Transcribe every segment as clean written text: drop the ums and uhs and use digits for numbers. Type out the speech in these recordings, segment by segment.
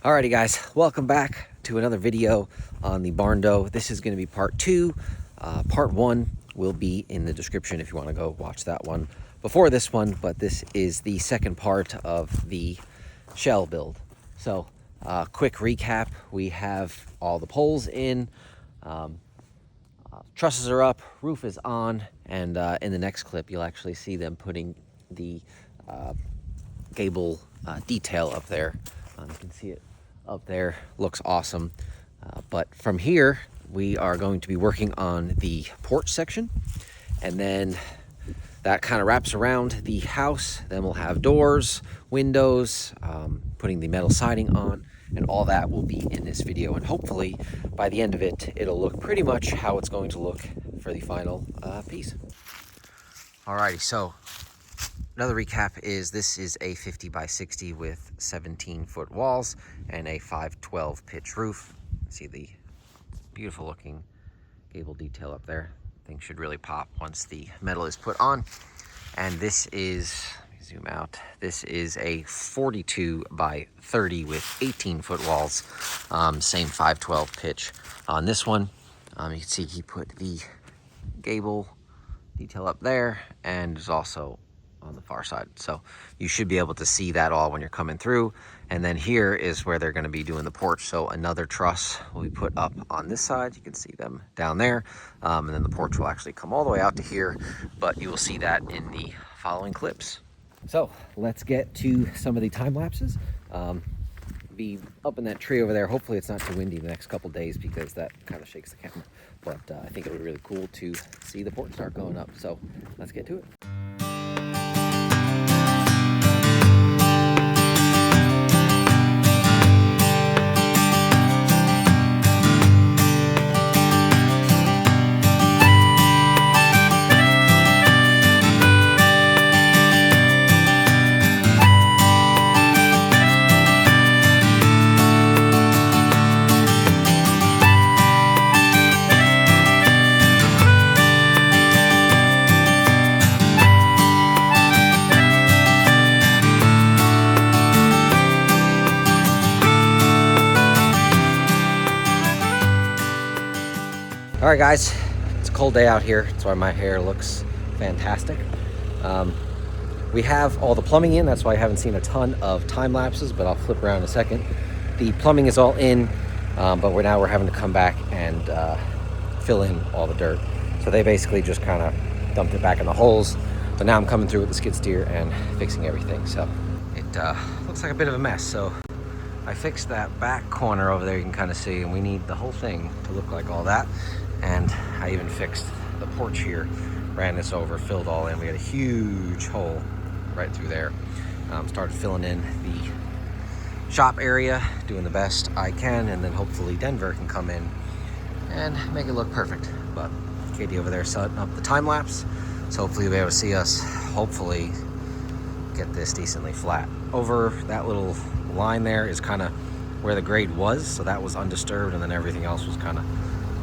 Alrighty guys, welcome back to another video on the Barndo. This is going to be part 2. Part 1 will be in the description if you want to go watch that one before this one, but this is the second part of the shell build. So quick recap, we have all the poles in, trusses are up, roof is on, and in the next clip you'll actually see them putting the gable detail up there. You can see it up there, looks awesome. But from here we are going to be working on the porch section, and then that kind of wraps around the house. Then we'll have doors, windows, putting the metal siding on, and all that will be in this video, and hopefully by the end of it it'll look pretty much how it's going to look for the final piece. Alrighty, so another recap is this is a 50 by 60 with 17-foot walls and a 512 pitch roof. See the beautiful looking gable detail up there. Things should really pop once the metal is put on. And this is, let me zoom out, this is a 42 by 30 with 18-foot walls, same 512 pitch on this one. You can see he put the gable detail up there, and there's also on the far side, so you should be able to see that all when you're coming through. And then here is where they're going to be doing the porch, so another truss will be put up on this side. You can see them down there, and then the porch will actually come all the way out to here, but you will see that in the following clips. So let's get to some of the time lapses. Be up in that tree over there. Hopefully it's not too windy the next couple days, because that kind of shakes the camera, but I think it'll be really cool to see the porch start going up. So let's get to it. All right guys, it's a cold day out here. That's why my hair looks fantastic. We have all the plumbing in. That's why I haven't seen a ton of time lapses, but I'll flip around in a second. The plumbing is all in, but we're having to come back and fill in all the dirt. So they basically just kind of dumped it back in the holes, but now I'm coming through with the skid steer and fixing everything. So it looks like a bit of a mess. So I fixed that back corner over there, you can kind of see, and we need the whole thing to look like all that. And I even fixed the porch here, ran this over, filled all in. We had a huge hole right through there. Started filling in the shop area, doing the best I can, and then hopefully Denver can come in and make it look perfect. But Katie over there setting up the time lapse, so hopefully you'll be able to see us hopefully get this decently flat. Over that little line there is kind of where the grade was, so that was undisturbed, and then everything else was kind of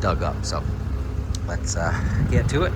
dug up. So let's get to it.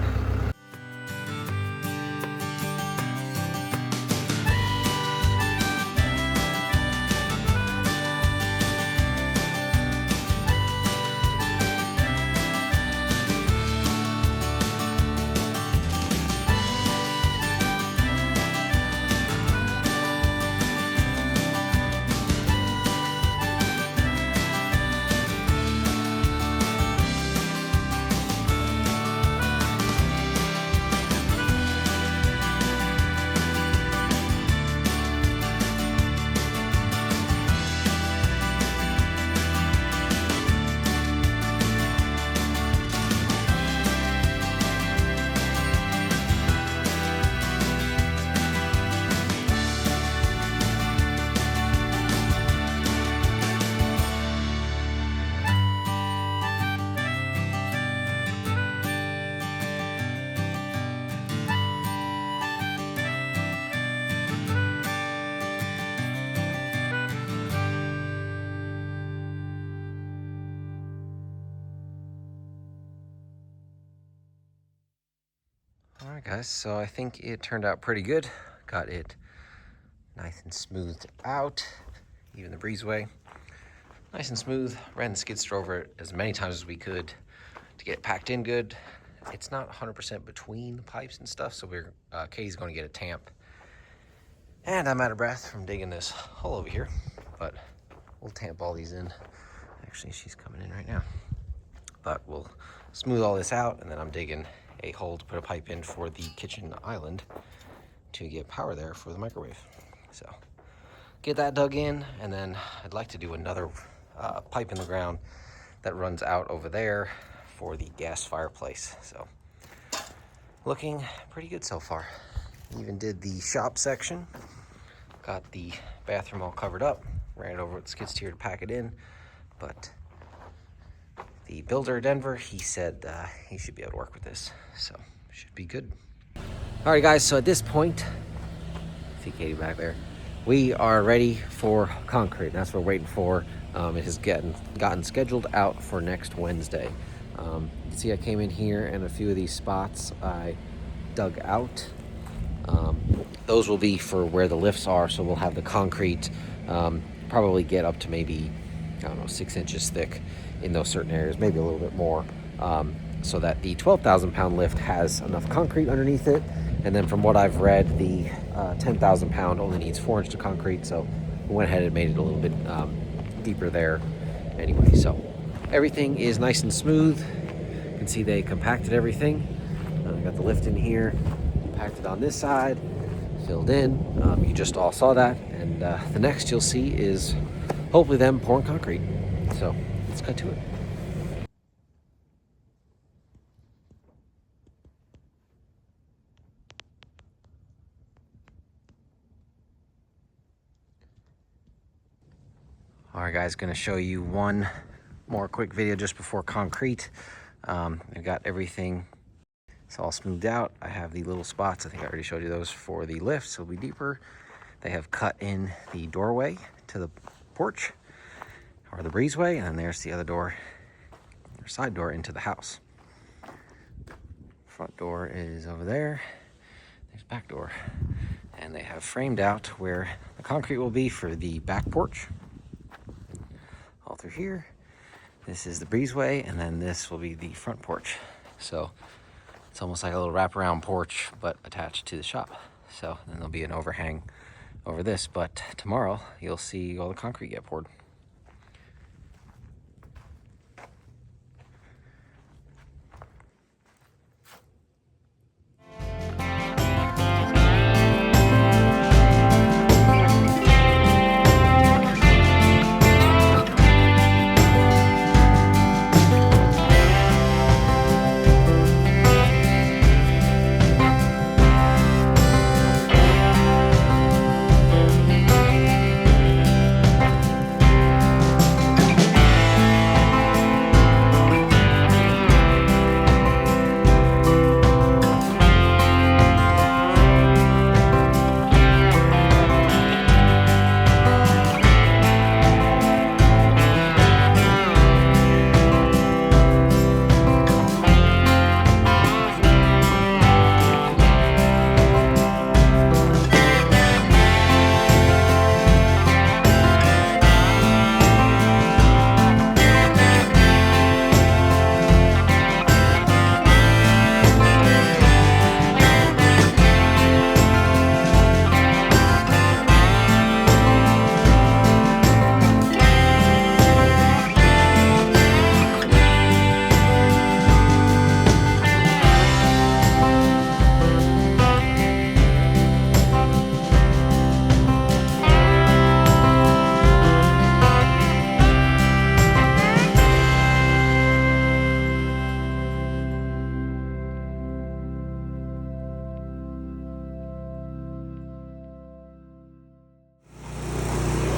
All right, guys, so I think it turned out pretty good. Got it nice and smoothed out, even the breezeway. Nice and smooth. Ran the skid steer over it as many times as we could to get it packed in good. It's not 100% between the pipes and stuff, so Katie's going to get a tamp. And I'm out of breath from digging this hole over here, but we'll tamp all these in. Actually, she's coming in right now. But we'll smooth all this out, and then I'm digging a hole to put a pipe in for the kitchen island to get power there for the microwave. So get that dug in, and then I'd like to do another pipe in the ground that runs out over there for the gas fireplace. So looking pretty good so far. Even did the shop section, got the bathroom all covered up, ran it over with the skid steer to pack it in, but the builder Denver, he said he should be able to work with this, so should be good. All right, guys, so at this point, see Katie back there, we are ready for concrete. That's what we're waiting for. It has gotten scheduled out for next Wednesday. You can see I came in here, and a few of these spots I dug out. Those will be for where the lifts are, so we'll have the concrete probably get up to maybe, I don't know, 6 inches thick in those certain areas, maybe a little bit more, so that the 12,000 pound lift has enough concrete underneath it. And then from what I've read, the 10,000 pound only needs 4 inches of concrete, so we went ahead and made it a little bit deeper there anyway. So everything is nice and smooth. You can see they compacted everything. Got the lift in here, compacted on this side, filled in. You just all saw that, and the next you'll see is hopefully them pouring concrete. So let's cut to it. All right, guys, gonna show you one more quick video just before concrete. I've got everything, it's all smoothed out. I have the little spots, I think I already showed you those for the lift, so it'll be deeper. They have cut in the doorway to the porch, or the breezeway, and then there's the other door, or side door into the house. Front door is over there, there's back door. And they have framed out where the concrete will be for the back porch. All through here. This is the breezeway, and then this will be the front porch. So it's almost like a little wraparound porch, but attached to the shop. So then there'll be an overhang over this, but tomorrow you'll see all the concrete get poured.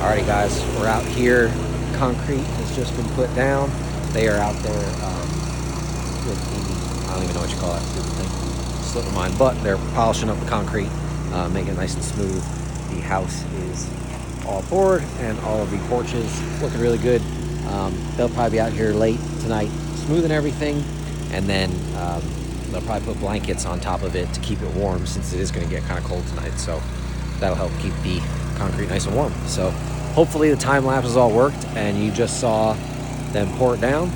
Alrighty, guys, we're out here. Concrete has just been put down. They are out there with the, I don't even know what you call that stupid thing, slipped my mind, but they're polishing up the concrete, making it nice and smooth. The house is all poured, and all of the porches looking really good. They'll probably be out here late tonight smoothing everything, and then they'll probably put blankets on top of it to keep it warm, since it is going to get kind of cold tonight. So that'll help keep the concrete nice and warm. So hopefully the time lapses all worked and you just saw them pour it down,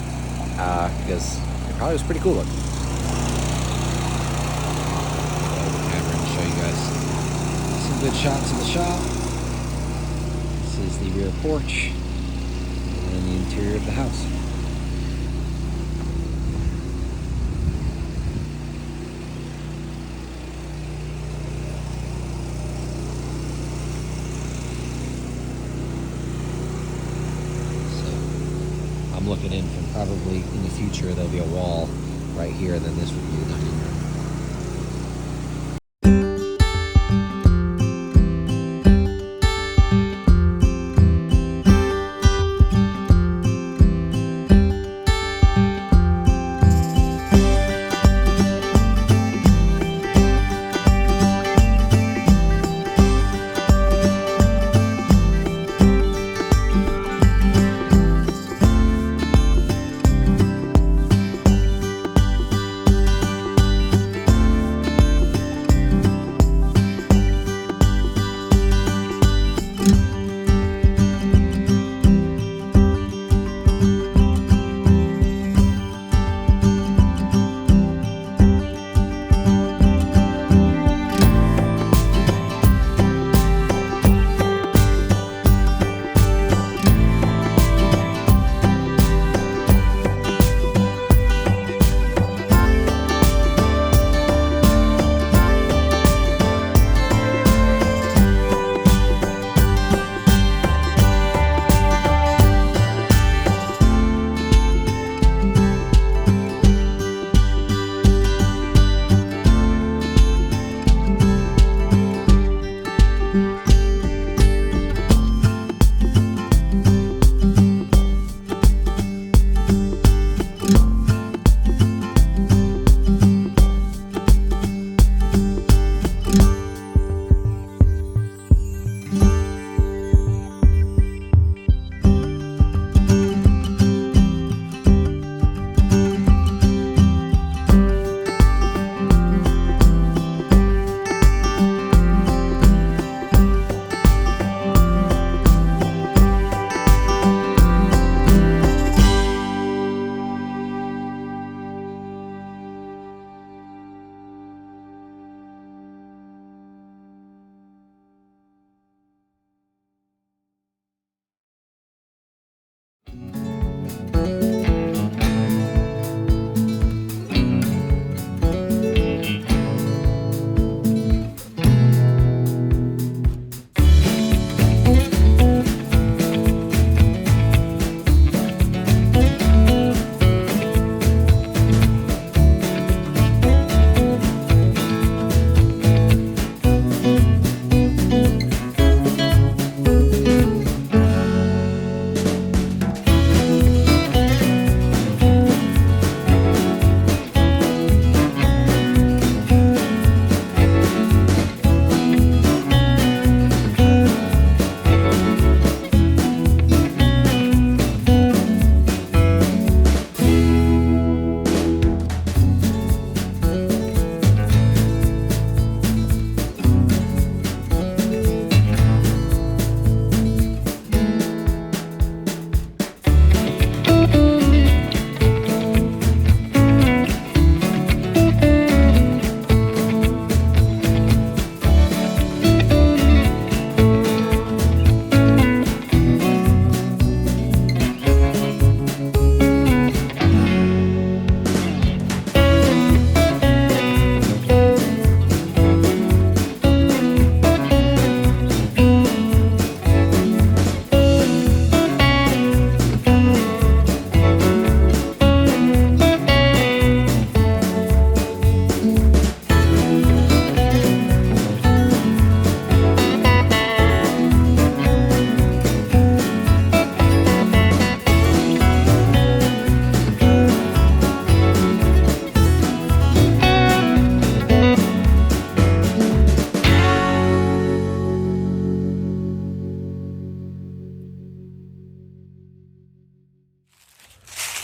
because it probably was pretty cool looking. I'll the camera and show you guys some good shots of the shop. This is the rear porch and the interior of the house. I'm looking in from probably in the future there'll be a wall right here, then this would be the dining room.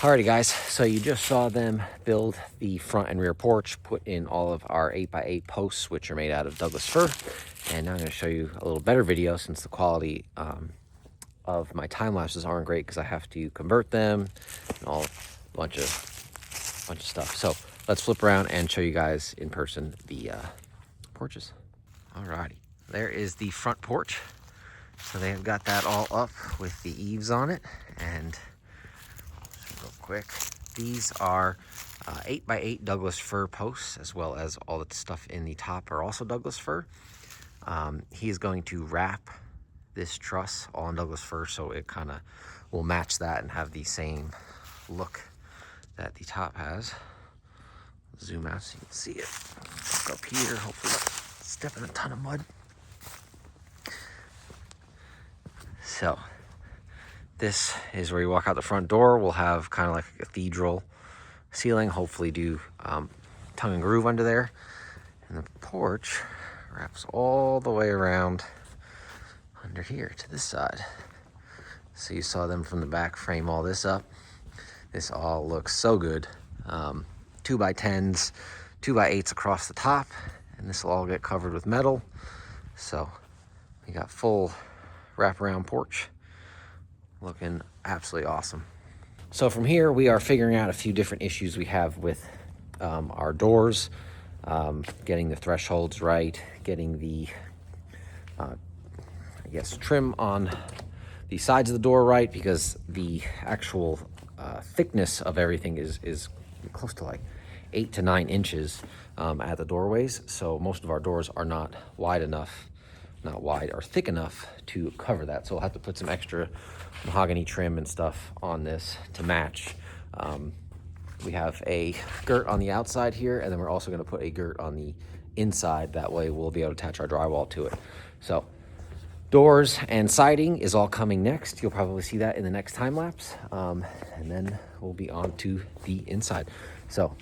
Alrighty guys, so you just saw them build the front and rear porch, put in all of our 8x8 posts, which are made out of Douglas fir. And now I'm going to show you a little better video since the quality of my time lapses aren't great because I have to convert them and all a bunch of stuff. So let's flip around and show you guys in person the porches. Alrighty, there is the front porch. So they have got that all up with the eaves on it. And real quick, these are 8x8 Douglas fir posts, as well as all the stuff in the top are also Douglas fir. He is going to wrap this truss all in Douglas fir, so it kind of will match that and have the same look that the top has. Zoom out so you can see it. Look up here, hopefully not step in a ton of mud. So this is where you walk out the front door. We'll have kind of like a cathedral ceiling, hopefully do tongue and groove under there. And the porch wraps all the way around under here to this side. So you saw them from the back frame all this up. This all looks so good. 2x10s, 2x8s across the top, and this will all get covered with metal. So we got full wraparound porch, looking absolutely awesome. So from here, we are figuring out a few different issues we have with our doors, getting the thresholds right, getting the I guess trim on the sides of the door right, because the actual thickness of everything is close to like 8 to 9 inches at the doorways. So most of our doors are not wide enough, not wide or thick enough to cover that. So we'll have to put some extra mahogany trim and stuff on this to match. We have a girt on the outside here, and then we're also going to put a girt on the inside. That way we'll be able to attach our drywall to it. So doors and siding is all coming next. You'll probably see that in the next time lapse. And then we'll be on to the inside. So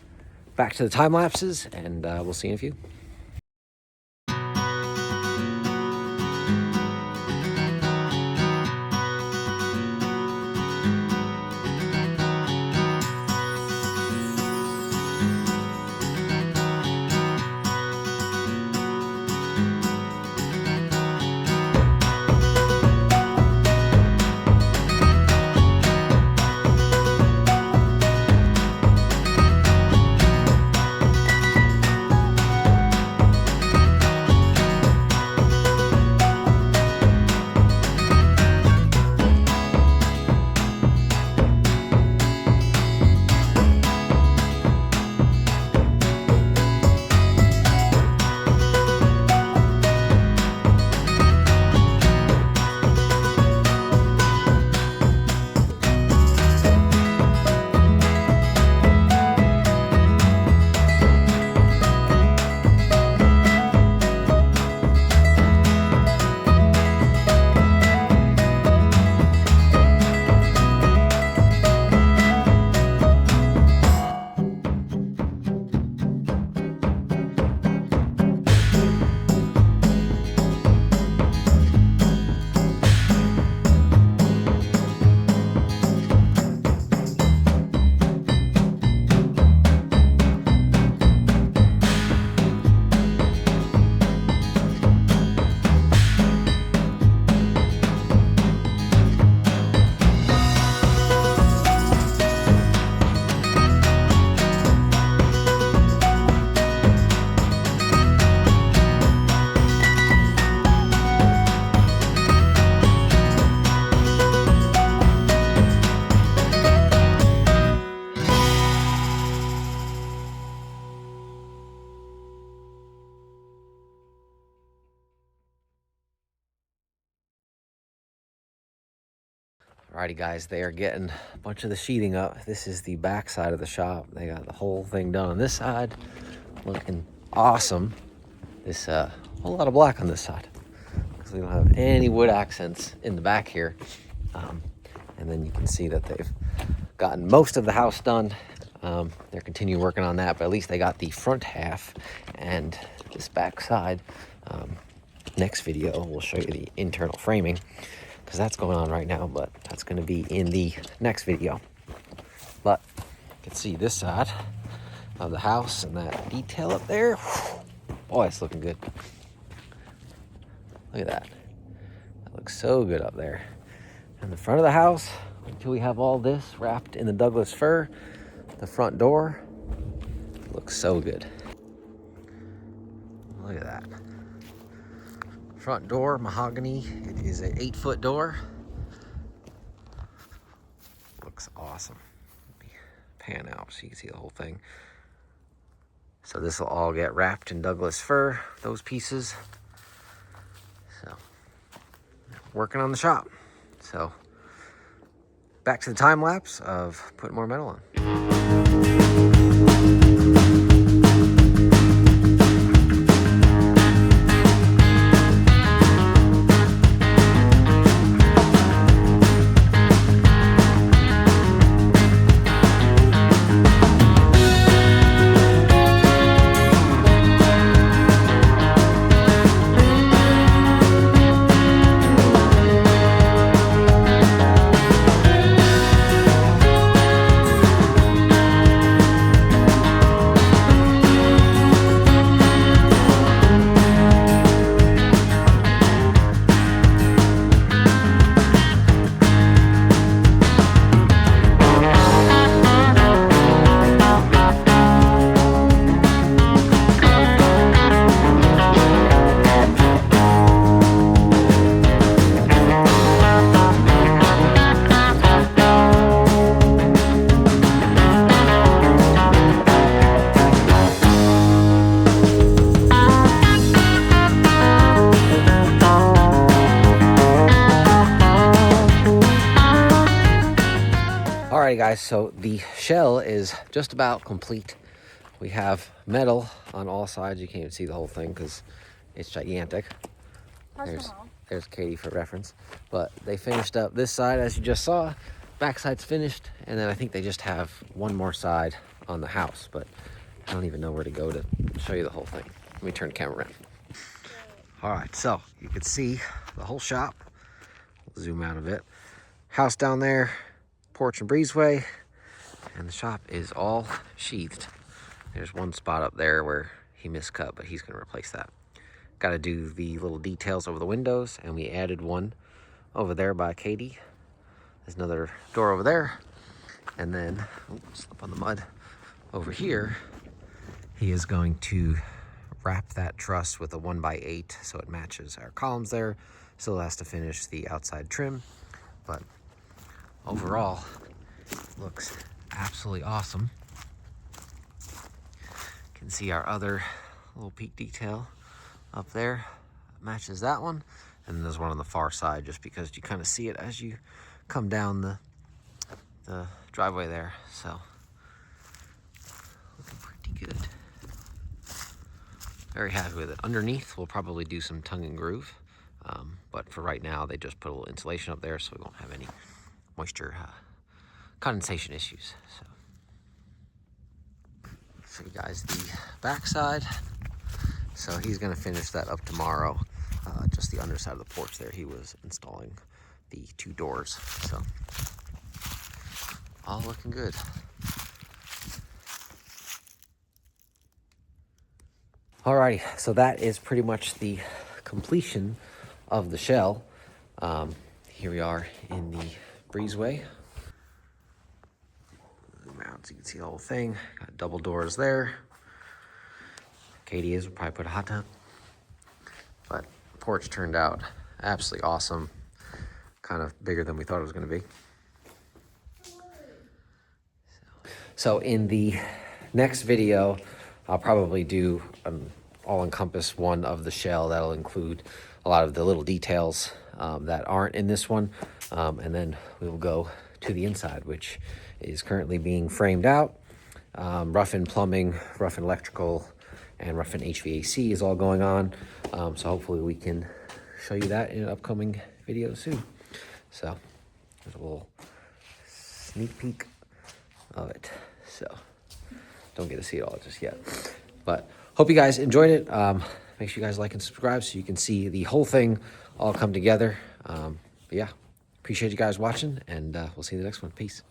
back to the time lapses, and we'll see you in a few. Alrighty guys, they are getting a bunch of the sheeting up. This is the back side of the shop. They got the whole thing done on this side, looking awesome. This whole lot of black on this side because we don't have any wood accents in the back here. And then you can see that they've gotten most of the house done. They're continuing working on that, but at least they got the front half and this back side. Next video, we'll show you the internal framing, because that's going on right now, but that's going to be in the next video. But you can see this side of the house and that detail up there. Boy, it's looking good. Look at that. That looks so good up there. And the front of the house, until we have all this wrapped in the Douglas fir, the front door looks so good. Look at that. Front door, mahogany. It is an 8-foot door. Looks awesome. Let me pan out so you can see the whole thing. So this will all get wrapped in Douglas fir, those pieces. So, working on the shop. So, back to the time lapse of putting more metal on. Alrighty guys, so the shell is just about complete. We have metal on all sides. You can't even see the whole thing because it's gigantic. There's Katie for reference. But they finished up this side as you just saw. Back side's finished, and then I think they just have one more side on the house, but I don't even know where to go to show you the whole thing. Let me turn the camera around. Alright, so you can see the whole shop. We'll zoom out of it. House down there, porch and breezeway, and the shop is all sheathed. There's one spot up there where he miscut, but he's gonna replace that. Got to do the little details over the windows, and we added one over there by Katie. There's another door over there, and then slip on the mud over here. He is going to wrap that truss with a 1x8 so it matches our columns there. Still has to finish the outside trim, but overall looks absolutely awesome. You can see our other little peak detail up there matches that one, and then there's one on the far side just because you kind of see it as you come down the driveway there. So looking pretty good. Very happy with it. Underneath we'll probably do some tongue and groove, but for right now they just put a little insulation up there so we won't have any moisture condensation issues. So show you guys the back side. So he's gonna finish that up tomorrow. Just the underside of the porch there, he was installing the 2 doors. So all looking good. Alrighty, so that is pretty much the completion of the shell. Here we are in the breezeway. Zoom out so you can see the whole thing. Got double doors there. Katie will probably put a hot tub. But the porch turned out absolutely awesome. Kind of bigger than we thought it was going to be. So in the next video, I'll probably do an all-encompass one of the shell that'll include a lot of the little details that aren't in this one. And then we will go to the inside, which is currently being framed out. Rough-in plumbing, rough-in electrical, and rough-in HVAC is all going on. So hopefully we can show you that in an upcoming video soon. So there's a little sneak peek of it. So don't get to see it all just yet. But hope you guys enjoyed it. Make sure you guys like and subscribe so you can see the whole thing all come together. But yeah, appreciate you guys watching, and we'll see you in the next one. Peace.